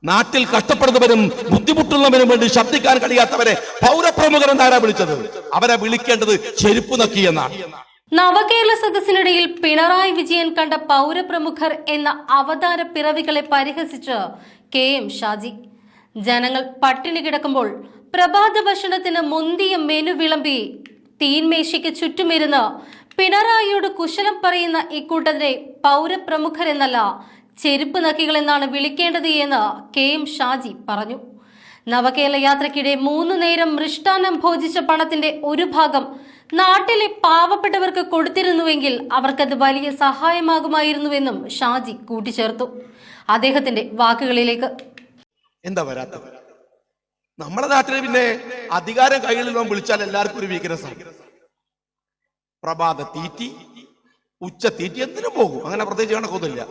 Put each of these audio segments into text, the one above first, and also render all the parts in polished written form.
നാട്ടിൽ കഷ്ടപ്പെടുന്നവരും ബുദ്ധിമുട്ടുന്നവരും വേണ്ടി ശബ്ദിക്കാൻ കഴിയാത്തവരെ പൗരപ്രമുഖർ എന്നാരാ വിളിച്ചത്? അവരെ വിളിക്കേണ്ടത് ചെരുപ്പ് നക്കി എന്നാണ്. നവകേരള സദസ്സിനിടയിൽ പിണറായി വിജയൻ കണ്ട പൗരപ്രമുഖർ എന്ന അവതാര പിറവികളെ പരിഹസിച്ച് KM ഷാജി. ജനങ്ങൾ പട്ടിണി കിടക്കുമ്പോൾ പ്രഭാത ഭക്ഷണത്തിന് മുന്തിയ മെനു വിളമ്പി തീൻമേശയ്ക്ക് ചുറ്റുമിരുന്ന് പിണറായിയോട് കുശലം പറയുന്ന ഇക്കൂട്ടരെ പൗരപ്രമുഖരെന്നല്ല ചെരുപ്പ് നക്കികളെന്നാണ് വിളിക്കേണ്ടത് എന്ന് KM ഷാജി പറഞ്ഞു. നവകേരള യാത്രയ്ക്കിടെ 3 നേരം മൃഷ്ടാന്നം ഭോജിച്ച പണത്തിന്റെ ഒരു ഭാഗം നാട്ടിലെ പാവപ്പെട്ടവർക്ക് കൊടുത്തിരുന്നുവെങ്കിൽ അവർക്കത് വലിയ സഹായമാകുമായിരുന്നുവെന്നും ഷാജി കൂട്ടിച്ചേർത്തു. അദ്ദേഹത്തിന്റെ വാക്കുകളിലേക്ക്. എന്താ വരാത്ത? നമ്മുടെ നാട്ടിൽ പിന്നെ അധികാരം കയ്യിൽ വിളിച്ചാൽ എല്ലാവർക്കും ഒരു വീക്ക്നെസ് ആണ്. പ്രഭാത തീറ്റി, ഉച്ച തീറ്റി എന്തിനും പോകും, അങ്ങനെ പ്രത്യേകിച്ച് കണക്കൊന്നുമില്ല.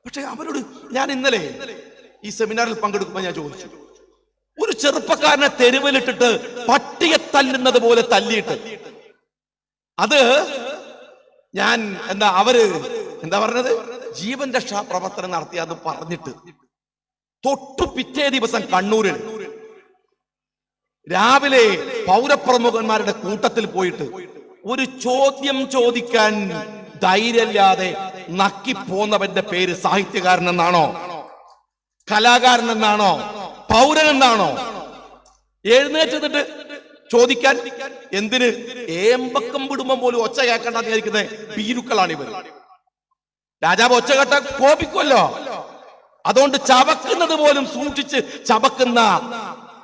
പക്ഷെ അവരോട് ഞാൻ ഇന്നലെ ഈ സെമിനാറിൽ പങ്കെടുക്കുമ്പോൾ ഞാൻ ചോദിച്ചു, ഒരു ചെറുപ്പക്കാരനെ തെരുവിലിട്ടിട്ട് പട്ടിയെ തല്ലുന്നത് പോലെ തല്ലിയിട്ട് അത് ഞാൻ അവര് പറഞ്ഞത് ജീവൻ രക്ഷാ പ്രവർത്തനം നടത്തിയാന്ന് പറഞ്ഞിട്ട് തൊട്ടു പിറ്റേ ദിവസം കണ്ണൂരിൽ രാവിലെ പൗരപ്രമുഖന്മാരുടെ കൂട്ടത്തിൽ പോയിട്ട് ഒരു ചോദ്യം ചോദിക്കാൻ ധൈര്യമില്ലാതെ നക്കിപ്പോന്നവന്റെ പേര് സാഹിത്യകാരൻ എന്നാണോ, കലാകാരൻ എന്നാണോ, പൗരൻ എന്നാണോ? എഴുന്നേറ്റ് ചോദിക്കാൻ എന്തിന്? ഏമ്പക്കം വിടുമ്പം പോലും ഒച്ച കേൾക്കണ്ടെന്ന് വിചാരിക്കുന്നത് ഭീരുക്കളാണ് ഇവർ. രാജാവ് ഒച്ച കേട്ട കോപിക്കുമല്ലോ, അതുകൊണ്ട് ചവക്കുന്നത് പോലും സൂക്ഷിച്ച് ചവക്കുന്ന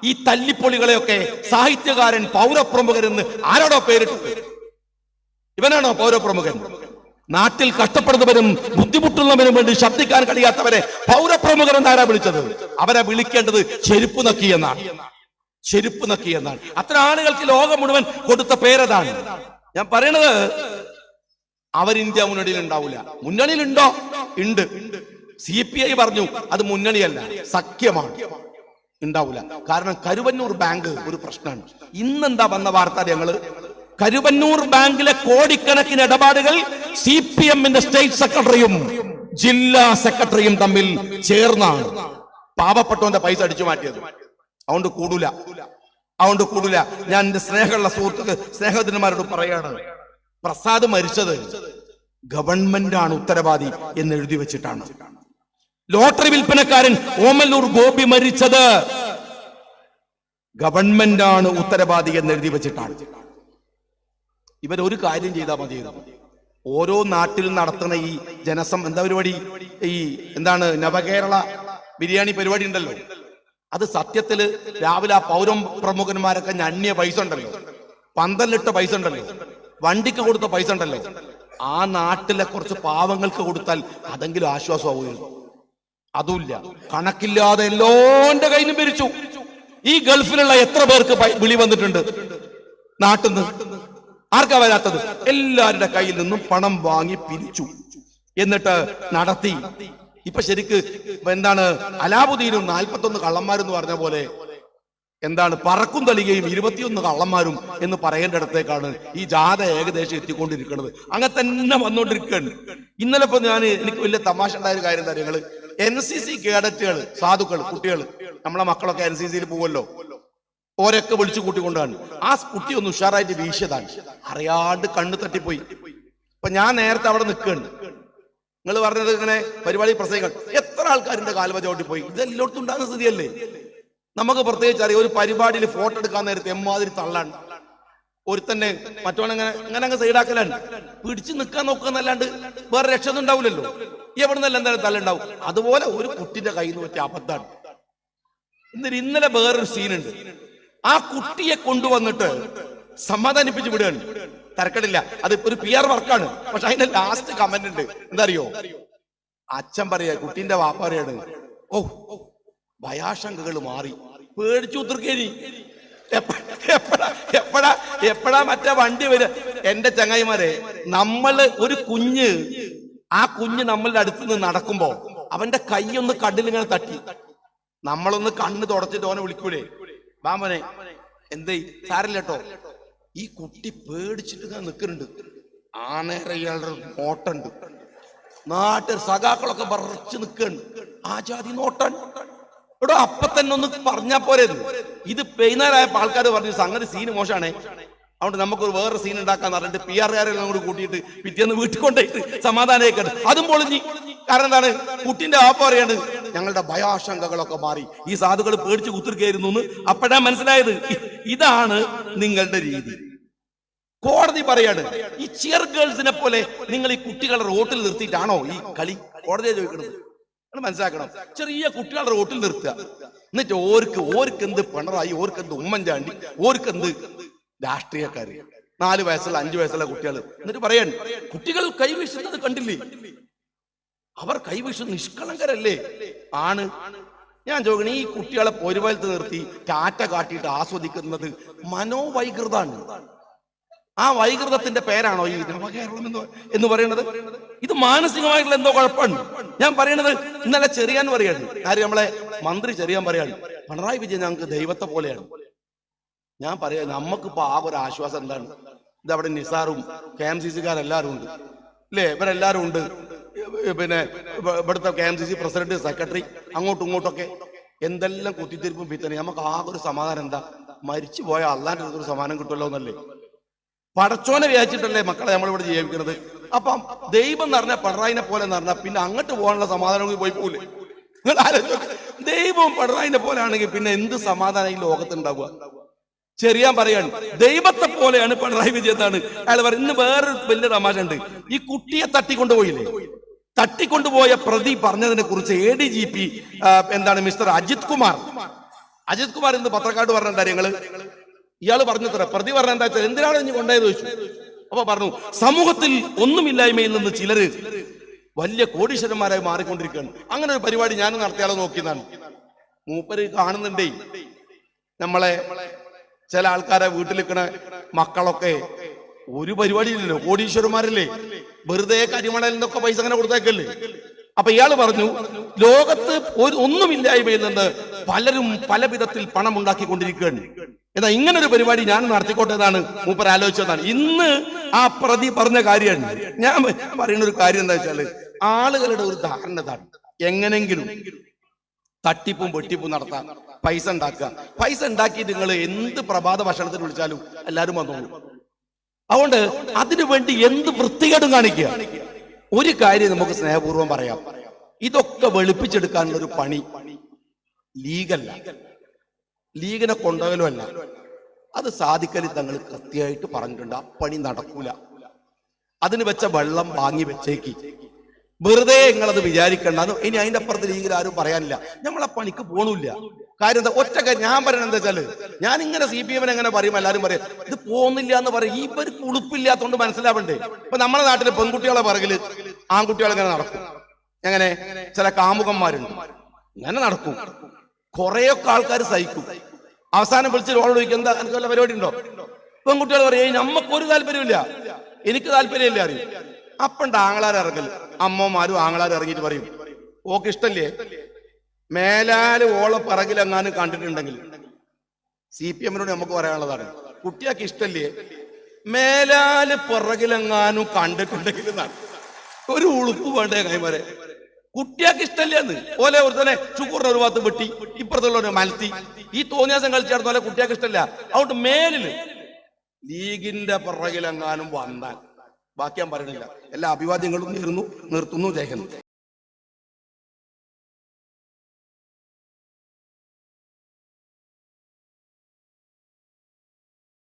ഈ തല്ലിപ്പൊളികളെയൊക്കെ സാഹിത്യകാരൻ, പൗരപ്രമുഖരെന്ന് ആരോടോ പേരിട്ടത്? ഇവനാണോ പൗരപ്രമുഖൻ? നാട്ടിൽ കഷ്ടപ്പെടുന്നവരും ബുദ്ധിമുട്ടുന്നവരും വേണ്ടി ശബ്ദിക്കാൻ കഴിയാത്തവരെ പൗരപ്രമുഖർ എന്നാരാ വിളിച്ചത്? അവരെ വിളിക്കേണ്ടത് ചെരുപ്പ് നക്കി എന്നാണ്. ചെരുപ്പ് നക്കി എന്നാണ്. അത്ര ആളുകൾക്ക് ലോകം മുഴുവൻ കൊടുത്ത പേരതാണ്. ഞാൻ പറയണത് അവർ ഇന്ത്യ മുന്നണിയിൽ ഉണ്ടാവില്ല. മുന്നണിയിലുണ്ടോ? ഉണ്ട്. CPI പറഞ്ഞു അത് മുന്നണിയല്ല, സഖ്യമാണ്. ഉണ്ടാവില്ല. കാരണം കരുവന്നൂർ ബാങ്ക് ഒരു പ്രശ്നമാണ്. ഇന്നെന്താ വന്ന വാർത്ത? ഞങ്ങള് കരുവന്നൂർ ബാങ്കിലെ കോടിക്കണക്കിന് ഇടപാടുകൾ CPM-ന്റെ സ്റ്റേറ്റ് സെക്രട്ടറിയും ജില്ലാ സെക്രട്ടറിയും തമ്മിൽ ചേർന്നാണ് പാവപ്പെട്ടവന്റെ പൈസ അടിച്ചു മാറ്റിയത്. അതുകൊണ്ട് കൂടൂല. ഞാൻ എന്റെ സ്നേഹമുള്ള സ്നേഹത്തിന്മാരോട് പറയാണ്, പ്രസാദ് മരിച്ചത് ഗവൺമെന്റാണ് ഉത്തരവാദി എന്ന് എഴുതി വെച്ചിട്ടാണ്. ലോട്ടറി വിൽപ്പനക്കാരൻ ഓമല്ലൂർ ഗോപി മരിച്ചത് ഗവൺമെന്റാണ് ഉത്തരവാദി എന്ന് എഴുതി വെച്ചിട്ടാണ്. ഇവരൊരു കാര്യം ചെയ്താൽ മതി. ഓരോ നാട്ടിൽ നടത്തുന്ന ഈ പരിപാടി, നവകേരള ബിരിയാണി പരിപാടി ഉണ്ടല്ലോ, അത് സത്യത്തില് രാവിലെ ആ പൗരപ്രമുഖന്മാരൊക്കെ ഞണ്ണിയ പൈസ ഉണ്ടല്ലോ, പന്തലിട്ട പൈസ ഉണ്ടല്ലോ, വണ്ടിക്ക് കൊടുത്ത പൈസ ഉണ്ടല്ലോ, ആ നാട്ടിലെ കുറച്ച് പാവങ്ങൾക്ക് കൊടുത്താൽ അതെങ്കിലും ആശ്വാസമാവുകയുള്ളൂ. അതുമില്ല. കണക്കില്ലാതെ എല്ലാന്റെ കയ്യിലും പിരിച്ചു. ഈ ഗൾഫിലുള്ള എത്ര പേർക്ക് വിളി വന്നിട്ടുണ്ട് നാട്ടിൽ നിന്ന്? ആർക്കാ വരാത്തത്? എല്ലാവരുടെ കയ്യിൽ നിന്നും പണം വാങ്ങി പിരിച്ചു, എന്നിട്ട് നടത്തി. ഇപ്പൊ ശരിക്ക് അലാവുദ്ദീനും 41 കള്ളന്മാരെന്ന് പറഞ്ഞ പോലെ പറക്കും തളികയും 21 കള്ളന്മാരും എന്ന് പറയേണ്ടിടത്തേക്കാണ് ഈ ജാഥ ഏകദേശം എത്തിക്കൊണ്ടിരിക്കുന്നത്. അങ്ങനെ തന്നെ വന്നോണ്ടിരിക്കുകയാണ്. ഇന്നലെ ഇപ്പൊ എനിക്ക് വലിയ തമാശ ഉണ്ടായ ഒരു കാര്യം എന്താ? NCC കേഡറ്റുകൾ, സാധുക്കൾ, കുട്ടികൾ, നമ്മളെ മക്കളൊക്കെ NCCയിൽ പോവല്ലോ, ഓരൊക്കെ വിളിച്ചു കൂട്ടിക്കൊണ്ടാണ്. ആ കുട്ടി ഒന്ന് ഉഷാറായിട്ട് വീശിയതാണ്, അറിയാണ്ട് കണ്ണു തട്ടിപ്പോയി. ഇപ്പൊ ഞാൻ നേരത്തെ അവിടെ നിൽക്കുകയാണ്. നിങ്ങൾ പറഞ്ഞത് ഇങ്ങനെ പരിപാടി പ്രസംഗിക്കാൻ എത്ര ആൾക്കാരുടെ കാൽവ ചോട്ടിപ്പോയി. ഇതെല്ലായിടത്തും ഉണ്ടാകുന്ന സ്ഥിതിയല്ലേ? നമുക്ക് പ്രത്യേകിച്ച് അറിയാം, ഒരു പരിപാടിയിൽ ഫോട്ടോ എടുക്കാൻ നേരത്തെ എമ്മാതിരി തള്ളാണ്. ഒരുത്തന്നെ മറ്റോണങ്ങനെ സൈഡാക്കലാണ്. പിടിച്ചു നിൽക്കാൻ നോക്കുന്നല്ലാണ്ട് വേറെ രക്ഷയൊന്നും ഉണ്ടാവില്ലല്ലോ. എവിടെ നിന്നല്ല എന്തായാലും തല്ലുണ്ടാവും. അതുപോലെ ഒരു കുട്ടിന്റെ കയ്യിൽ നിന്ന് പറ്റിയ അബദ്ധാണ്. ഇന്നലെ വേറൊരു സീനുണ്ട്. ആ കുട്ടിയെ കൊണ്ടുവന്നിട്ട് സമാധാനിപ്പിച്ച് വിടുകയാണ്. തരക്കടില്ല, അത് ഒരു PR വർക്കാണ്. പക്ഷെ അതിന്റെ ലാസ്റ്റ് കമന്റ് ഉണ്ട്. എന്താ അറിയോ? അച്ഛൻ പറയാ, കുട്ടീന്റെ വാപ്പ പറയാണ്, ഓ ഭയാശങ്കകൾ മാറി, പേടിച്ചു ഉത്തർക്കേരി. എപ്പോഴാ മറ്റേ വണ്ടി വരിക? എന്റെ ചങ്ങായിമാരെ, ഒരു കുഞ്ഞ്, ആ കുഞ്ഞ് നമ്മളുടെ അടുത്ത് നിന്ന് നടക്കുമ്പോ അവന്റെ കൈയൊന്ന് കണ്ണിലിങ്ങനെ തട്ടി, നമ്മളൊന്ന് കണ്ണ് തുടച്ചിട്ട് ഓനെ വിളിക്കൂലേ, വാമനെ എന്തേ സാരില്ലട്ടോ. ഈ കുട്ടി പേടിച്ചിട്ട് ഞാൻ നിൽക്കുന്നുണ്ട്. ആനേറെ ഇയാളുടെ നോട്ടുണ്ട്. നാട്ടിൽ സഖാക്കളൊക്കെ പറിച്ച് നിൽക്കുകയാണ്. ആ ജാതി നോട്ടാൻ എടോ അപ്പൊ തന്നെ ഒന്ന് പറഞ്ഞാ പോരെ. ഇത് പെയ്യുന്നവരായപ്പോ ആൾക്കാർ പറഞ്ഞു സംഗതി സീന് മോശമാണേ, അതുകൊണ്ട് നമുക്കൊരു വേറെ സീൻ ഉണ്ടാക്കാന്ന് പറഞ്ഞിട്ട് PR-കാരെല്ലാം കൂടി കൂട്ടിയിട്ട് പിറ്റേന്ന് വീട്ടിൽ കൊണ്ടുപോയിട്ട് സമാധാനമായിക്കട്ടെ. അതും പൊളിഞ്ഞി. കാരണം എന്താണ്? കുട്ടിന്റെ ആപ്പ പറയാണ് ഞങ്ങളുടെ ഭയാശങ്കകളൊക്കെ മാറി, ഈ സാധുക്കൾ പേടിച്ച് കുത്തിരിക്കായിരുന്നു എന്ന്. അപ്പോഴാ മനസ്സിലായത് ഇതാണ് നിങ്ങളുടെ രീതി. കോടതി പറയാണ് ഈ ചിയർ ഗേൾസിനെ പോലെ നിങ്ങൾ ഈ കുട്ടികളെ റോട്ടിൽ നിർത്തിയിട്ടാണോ ഈ കളി? കോടതിയെ ചോദിക്കുന്നത്. നിങ്ങൾ മനസ്സിലാക്കണം, ചെറിയ കുട്ടികളെ റോട്ടിൽ നിർത്തുക, എന്നിട്ട് ഓർക്കെന്ത് പിണറായി, ഓർക്കെന്ത് ഉമ്മൻചാണ്ടി, ഓർക്കെന്ത് രാഷ്ട്രീയക്കാര്, 4 വയസ്സുള്ള 5 വയസ്സുള്ള കുട്ടികൾ. എന്നിട്ട് പറയാൻ കുട്ടികൾ കൈവീശുന്നത് കണ്ടില്ലേ, അവർ കൈവീശുന്നത് നിഷ്കളങ്കരല്ലേ? ആണ്. ഞാൻ ചോദിക്കണേ, ഈ കുട്ടികളെ പൊരുവലത്ത് നിർത്തി ടാറ്റ കാട്ടിയിട്ട് ആസ്വദിക്കുന്നത് മനോവൈകൃതാണ്. ആ വൈകൃതത്തിന്റെ പേരാണോ ഈ നവകേരളം എന്ന് പറയുന്നത്? ഇത് മാനസികമായിട്ടുള്ള എന്തോ കുഴപ്പമാണ്. ഞാൻ പറയണത് ഇന്നലെ ചെറിയാൻ പറയാണ്, ആര്? നമ്മളെ മന്ത്രി ചെറിയാൻ പറയാണ് പിണറായി വിജയൻ ഞങ്ങൾക്ക് ദൈവത്തെ പോലെയാണ്. ഞാൻ പറയാം, നമുക്കിപ്പോ ആ ഒരു ആശ്വാസം എന്താണ്? ഇതവിടെ നിസാറും KMCC-കാരെല്ലാരും ഉണ്ട് അല്ലേ? ഇവരെല്ലാരും ഉണ്ട്. പിന്നെ ഇവിടുത്തെ KMCC പ്രസിഡന്റ്, സെക്രട്ടറി, അങ്ങോട്ടും ഇങ്ങോട്ടൊക്കെ എന്തെല്ലാം കുത്തിത്തിരിപ്പും പിത്തനെ. നമുക്ക് ആകെ ഒരു സമാധാനം എന്താ? മരിച്ചു പോയ അള്ളാന്റെ അടുത്തൊരു സമാധാനം കിട്ടുമല്ലോ എന്നല്ലേ? പടച്ചോനെ വിചാരിച്ചിട്ടല്ലേ മക്കളെ നമ്മളിവിടെ ജീവിക്കുന്നത്. അപ്പം ദൈവം എന്ന് പറഞ്ഞാൽ പിണറായിനെ പോലെ എന്ന് പറഞ്ഞാൽ പിന്നെ അങ്ങോട്ട് പോകാനുള്ള സമാധാനം പോയി പോലെ. നിങ്ങൾ ആലോചിച്ചു, ദൈവവും പിണറായിനെ പോലെ ആണെങ്കിൽ പിന്നെ എന്ത് സമാധാനം ഈ ലോകത്തുണ്ടാവുക? ചെറിയാൻ പറയാണ് ദൈവത്തെ പോലെയാണ് പിണറായി വിജയൻ എന്നാണ് അയാൾ പറയുന്നത്. ഇന്ന് വേറൊരു വലിയ തമാശ ഉണ്ട്. ഈ കുട്ടിയെ തട്ടിക്കൊണ്ടുപോയില്ലേ, തട്ടിക്കൊണ്ടുപോയ പ്രതി പറഞ്ഞതിനെ കുറിച്ച് ADGP എന്താണ് മിസ്റ്റർ അജിത് കുമാർ ഇന്ന് പത്രക്കാരോട് പറഞ്ഞ കാര്യങ്ങള് ഇയാൾ പറഞ്ഞത്ര പ്രതി പറഞ്ഞ എന്താ വെച്ചാൽ എന്തിനാണ് ഇനി കൊണ്ടുപോയത് ചോദിച്ചു. അപ്പൊ പറഞ്ഞു സമൂഹത്തിൽ ഒന്നുമില്ലായ്മയിൽ നിന്ന് ചിലര് വലിയ കോടീശ്വരന്മാരായി മാറിക്കൊണ്ടിരിക്കുകയാണ്. അങ്ങനെ ഒരു പരിപാടി ഞാൻ നടത്തിയാലോ നോക്കിയതാണ്. മൂപ്പര് കാണുന്നുണ്ടേ നമ്മളെ ചില ആൾക്കാരെ വീട്ടിൽ നിൽക്കണ മക്കളൊക്കെ ഒരു പരിപാടിയില്ലല്ലോ, കോടീശ്വരന്മാരല്ലേ, വെറുതെ കരിമണലിൽ നിന്നൊക്കെ പൈസ അങ്ങനെ കൊടുത്തേക്കല്ലേ. അപ്പൊ ഇയാള് പറഞ്ഞു ലോകത്ത് ഒന്നുമില്ലായ്മയിൽ നിന്ന് പലരും പല വിധത്തിൽ പണം ഉണ്ടാക്കിക്കൊണ്ടിരിക്കുകയാണ്. എന്നാ ഇങ്ങനൊരു പരിപാടി ഞാൻ നടത്തിക്കോട്ടെ എന്നാണ് മൂപ്പർ ആലോചിച്ചതാണ്. ഇന്ന് ആ പ്രതി പറഞ്ഞ കാര്യമാണ്. ഞാൻ പറയുന്ന ഒരു കാര്യം എന്താ വെച്ചാല്, ആളുകളുടെ ഒരു ധാരണ ഇതാണ്, എങ്ങനെങ്കിലും തട്ടിപ്പും വെട്ടിപ്പും നടത്താം, പൈസ ഉണ്ടാക്കുക. പൈസ ഉണ്ടാക്കിയിട്ട് നിങ്ങൾ എന്ത് പ്രഭാത ഭക്ഷണത്തിന് വിളിച്ചാലും എല്ലാവരും വന്നോളൂ. അതുകൊണ്ട് അതിനു വേണ്ടി എന്ത് വൃത്തികേടും കാണിക്കുക. ഒരു കാര്യം നമുക്ക് സ്നേഹപൂർവ്വം പറയാം, ഇതൊക്കെ വെളുപ്പിച്ചെടുക്കാനുള്ള ഒരു പണി ലീഗല്ല, ലീഗിനെ കൊണ്ടുപോകലും അല്ല. അത് സാധിക്കലി തങ്ങൾ കൃത്യമായിട്ട് പറഞ്ഞിട്ടുണ്ട്, ആ പണി നടക്കൂല. അതിന് വെച്ച വെള്ളം വാങ്ങി വെച്ചേക്ക്, വെറുതെ നിങ്ങളത് വിചാരിക്കണ്ട. ഇനി അതിന്റെ അപ്പുറത്ത് ലീഗിൽ ആരും പറയാനില്ല, നമ്മളെ പണിക്ക് പോണില്ല. കാര്യം എന്താ? ഒറ്റ കാര്യം ഞാൻ പറയണത് എന്താ വെച്ചാല്, ഞാൻ ഇങ്ങനെ CPM എങ്ങനെ പറയും, എല്ലാരും പറയും ഇത് പോകുന്നില്ല എന്ന് പറയും. ഇവർക്ക് ഉളുപ്പില്ലാത്തോണ്ട് മനസ്സിലാവണ്ടേ. ഇപ്പൊ നമ്മുടെ നാട്ടില് പെൺകുട്ടികളെ പിറകില് ആൺകുട്ടികൾ ഇങ്ങനെ നടക്കും. എങ്ങനെ? ചില കാമുകന്മാരുണ്ട്, ഇങ്ങനെ നടക്കും. കുറെയൊക്കെ ആൾക്കാർ സഹിക്കും. അവസാനം വിളിച്ച് ഓളോട് ചോദിക്കും എന്താ എനിക്ക് വല്ല പരിപാടി ഉണ്ടോ? പെൺകുട്ടികൾ പറയും നമ്മക്കൊരു താല്പര്യമില്ല, എനിക്ക് താല്പര്യമില്ല അറിയും. അപ്പണ്ട് ആങ്ങളാർ ഇറങ്ങൽ, അമ്മമാരും ആങ്ങളാരും ഇറങ്ങിയിട്ട് പറയും ഓക്ക് ഇഷ്ടല്ലേ, മേലാല് ഓളെ പിറകിലെങ്ങാനും കണ്ടിട്ടുണ്ടെങ്കിൽ CPM-നോട് നമുക്ക് പറയാനുള്ളതാണ്, കുട്ടിയാക്ക് ഇഷ്ടല്ലേ മേലാല് പിറകിലെങ്ങാനും കണ്ടിട്ടുണ്ടെങ്കിൽ എന്നാണ്. ഒരു ഉളുപ്പ് വേണ്ടേ കൈമാരെ? കുട്ടിയാക്ക് ഇഷ്ടല്ലേ എന്ന് ഓലെ ഒരു തന്നെ ഷുക്കൂറിന്റെ ഒരു ഭാഗത്ത് വെട്ടി ഇപ്പുറത്തുള്ള മലത്തി ഈ തോന്നിയാസം കളിച്ചാടുന്ന പോലെ കുട്ടിയാക്ക് ഇഷ്ടല്ല. അതുകൊണ്ട് മേലില് ലീഗിന്റെ പിറകിലെങ്ങാനും വന്നാൽ ബാക്കി ഞാൻ പറയണില്ല. എല്ലാ അഭിവാദ്യങ്ങളും നിർത്തുന്നു. ജയ് ഹിന്ദ്.